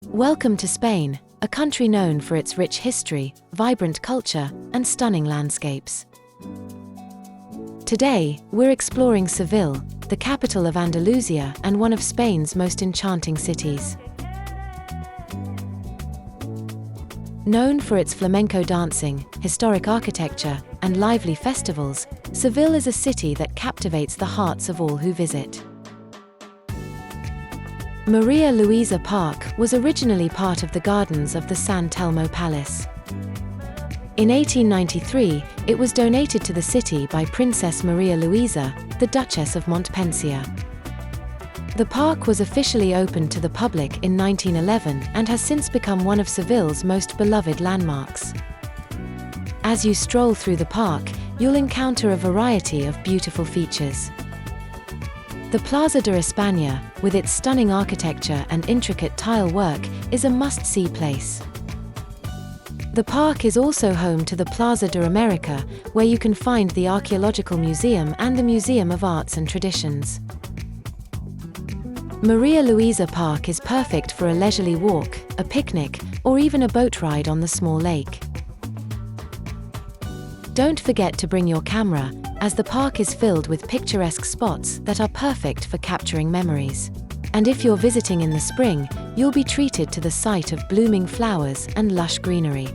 Welcome to Spain, a country known for its rich history, vibrant culture, and stunning landscapes. Today, we're exploring Seville, the capital of Andalusia and one of Spain's most enchanting cities. Known for its flamenco dancing, historic architecture, and lively festivals, Seville is a city that captivates the hearts of all who visit. María Luisa Park was originally part of the gardens of the San Telmo Palace. In 1893, it was donated to the city by Princess María Luisa, the Duchess of Montpensier. The park was officially opened to the public in 1911 and has since become one of Seville's most beloved landmarks. As you stroll through the park, you'll encounter a variety of beautiful features. The Plaza de España, with its stunning architecture and intricate tile work, is a must-see place. The park is also home to the Plaza de America, where you can find the Archaeological Museum and the Museum of Arts and Traditions. María Luisa Park is perfect for a leisurely walk, a picnic, or even a boat ride on the small lake. Don't forget to bring your camera, as the park is filled with picturesque spots that are perfect for capturing memories. And if you're visiting in the spring, you'll be treated to the sight of blooming flowers and lush greenery.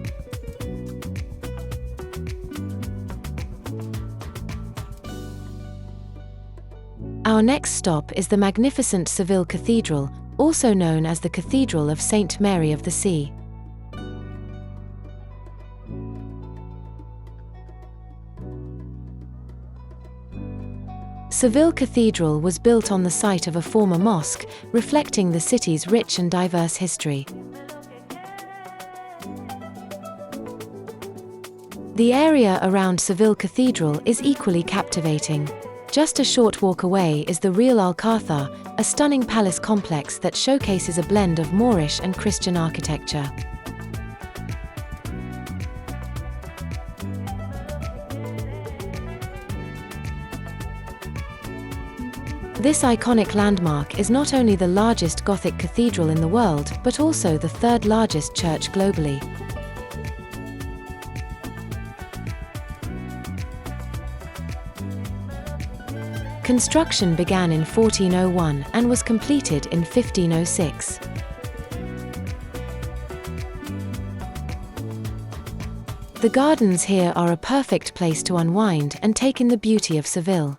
Our next stop is the magnificent Seville Cathedral, also known as the Cathedral of Saint Mary of the Sea. Seville Cathedral was built on the site of a former mosque, reflecting the city's rich and diverse history. The area around Seville Cathedral is equally captivating. Just a short walk away is the Real Alcázar, a stunning palace complex that showcases a blend of Moorish and Christian architecture. This iconic landmark is not only the largest Gothic cathedral in the world, but also the third largest church globally. Construction began in 1401 and was completed in 1506. The gardens here are a perfect place to unwind and take in the beauty of Seville.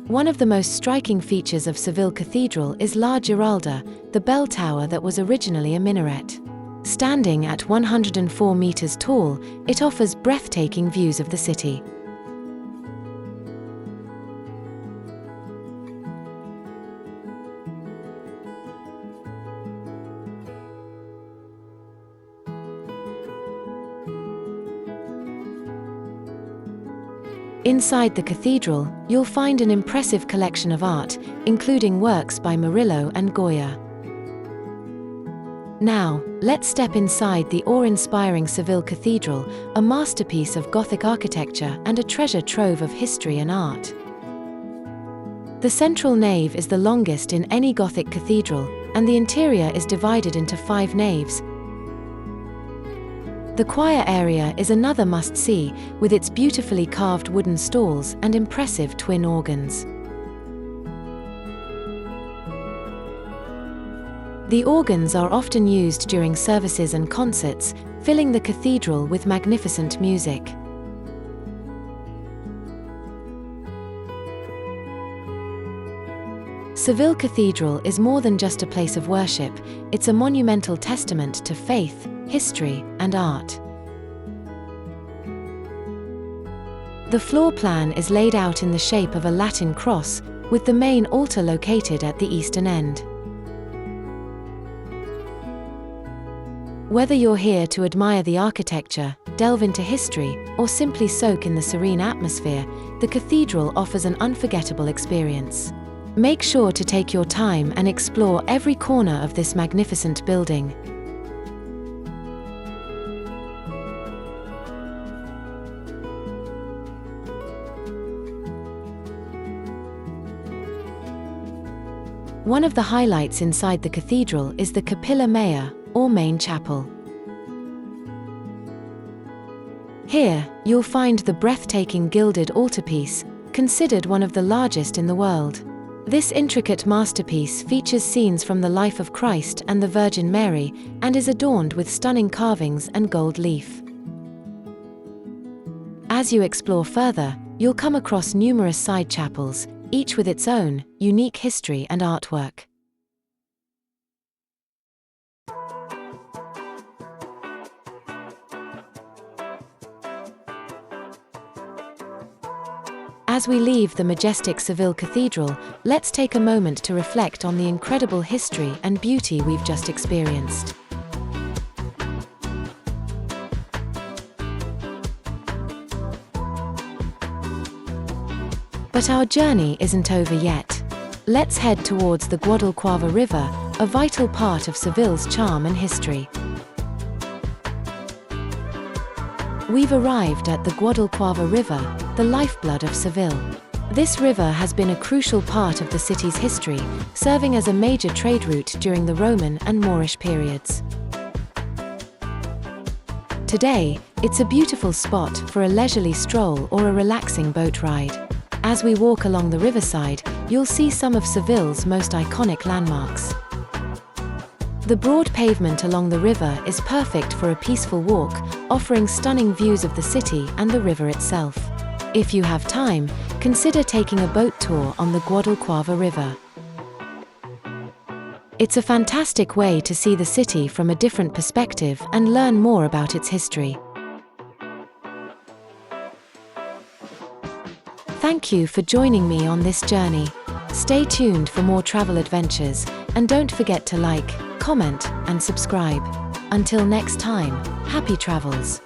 One of the most striking features of Seville Cathedral is La Giralda, the bell tower that was originally a minaret. Standing at 104 meters tall, it offers breathtaking views of the city. Inside the cathedral, you'll find an impressive collection of art, including works by Murillo and Goya. Now, let's step inside the awe-inspiring Seville Cathedral, a masterpiece of Gothic architecture and a treasure trove of history and art. The central nave is the longest in any Gothic cathedral, and the interior is divided into 5 naves. The choir area is another must-see, with its beautifully carved wooden stalls and impressive twin organs. The organs are often used during services and concerts, filling the cathedral with magnificent music. Seville Cathedral is more than just a place of worship, it's a monumental testament to faith, history, and art. The floor plan is laid out in the shape of a Latin cross, with the main altar located at the eastern end. Whether you're here to admire the architecture, delve into history, or simply soak in the serene atmosphere, the cathedral offers an unforgettable experience. Make sure to take your time and explore every corner of this magnificent building. One of the highlights inside the cathedral is the Capilla Mea, or main chapel. Here, you'll find the breathtaking gilded altarpiece, considered one of the largest in the world. This intricate masterpiece features scenes from the life of Christ and the Virgin Mary, and is adorned with stunning carvings and gold leaf. As you explore further, you'll come across numerous side chapels, each with its own unique history and artwork. As we leave the majestic Seville Cathedral, let's take a moment to reflect on the incredible history and beauty we've just experienced. But our journey isn't over yet. Let's head towards the Guadalquivir River, a vital part of Seville's charm and history. We've arrived at the Guadalquivir River, the lifeblood of Seville. This river has been a crucial part of the city's history, serving as a major trade route during the Roman and Moorish periods. Today, it's a beautiful spot for a leisurely stroll or a relaxing boat ride. As we walk along the riverside, you'll see some of Seville's most iconic landmarks. The broad pavement along the river is perfect for a peaceful walk, offering stunning views of the city and the river itself. If you have time, consider taking a boat tour on the Guadalquivir River. It's a fantastic way to see the city from a different perspective and learn more about its history. Thank you for joining me on this journey. Stay tuned for more travel adventures, and don't forget to like, comment, and subscribe. Until next time, happy travels!